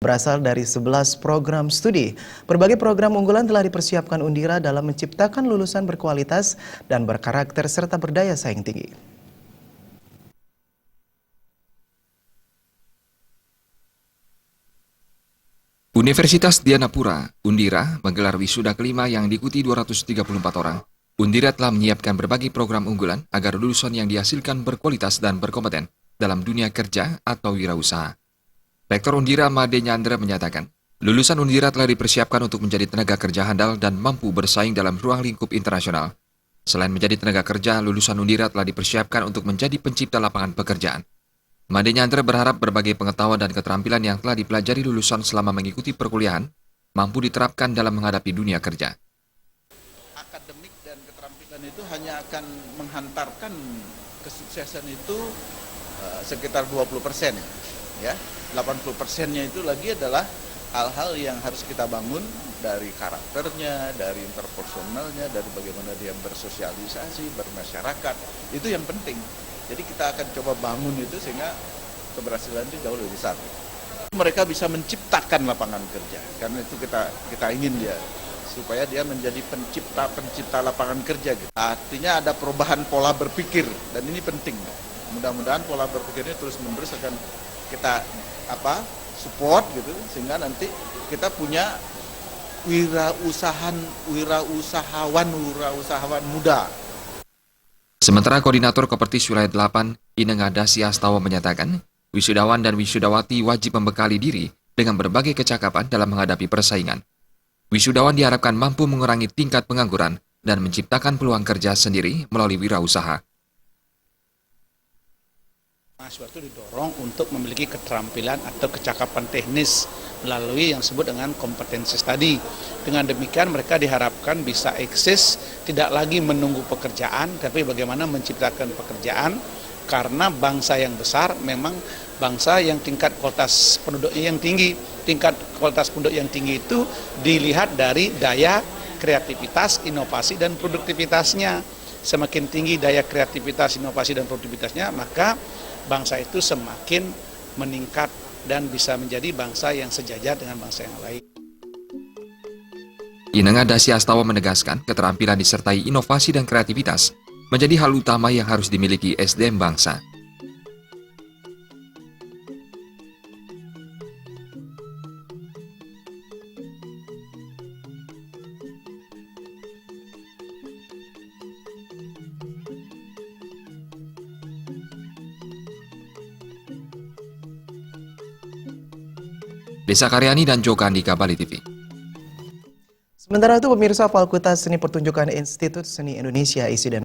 berasal dari 11 program studi. Berbagai program unggulan telah dipersiapkan Undira dalam menciptakan lulusan berkualitas dan berkarakter serta berdaya saing tinggi. Universitas Dianapura, Undira, menggelar wisuda kelima yang diikuti 234 orang. Undira telah menyiapkan berbagai program unggulan agar lulusan yang dihasilkan berkualitas dan berkompeten dalam dunia kerja atau wirausaha. Rektor Undira Made Nyandra menyatakan, lulusan Undira telah dipersiapkan untuk menjadi tenaga kerja handal dan mampu bersaing dalam ruang lingkup internasional. Selain menjadi tenaga kerja, lulusan Undira telah dipersiapkan untuk menjadi pencipta lapangan pekerjaan. Made Nyandra berharap berbagai pengetahuan dan keterampilan yang telah dipelajari lulusan selama mengikuti perkuliahan mampu diterapkan dalam menghadapi dunia kerja. Akademik dan keterampilan itu hanya akan menghantarkan kesuksesan itu sekitar 20%, ya. 80%-nya itu lagi adalah hal-hal yang harus kita bangun dari karakternya, dari interpersonalnya, dari bagaimana dia bersosialisasi, bermasyarakat. Itu yang penting. Jadi kita akan coba bangun itu sehingga keberhasilan itu jauh lebih besar. Mereka bisa menciptakan lapangan kerja, karena itu kita ingin dia supaya dia menjadi pencipta lapangan kerja. Gitu. Artinya ada perubahan pola berpikir dan ini penting. Mudah-mudahan pola berpikirnya terus-menerus akan kita support gitu sehingga nanti kita punya wirausahawan muda. Sementara Koordinator Kopertis Wilayah 8, Ineng Adasi Astawa menyatakan, wisudawan dan wisudawati wajib membekali diri dengan berbagai kecakapan dalam menghadapi persaingan. Wisudawan diharapkan mampu mengurangi tingkat pengangguran dan menciptakan peluang kerja sendiri melalui wirausaha. Mahasiswa itu didorong untuk memiliki keterampilan atau kecakapan teknis melalui yang disebut dengan kompetensi tadi. Dengan demikian mereka diharapkan bisa eksis, tidak lagi menunggu pekerjaan, tapi bagaimana menciptakan pekerjaan, karena bangsa yang besar memang bangsa yang tingkat kualitas penduduknya yang tinggi. Tingkat kualitas penduduk yang tinggi itu dilihat dari daya kreativitas, inovasi, dan produktivitasnya. Semakin tinggi daya kreativitas, inovasi, dan produktivitasnya, maka bangsa itu semakin meningkat dan bisa menjadi bangsa yang sejajar dengan bangsa yang lain. Ineng Adasi Astawa menegaskan keterampilan disertai inovasi dan kreativitas menjadi hal utama yang harus dimiliki SDM bangsa. Desa Karyani dan Joko Andika, Bali TV. Sementara itu pemirsa Fakultas Seni Pertunjukan Institut Seni Indonesia ISI dan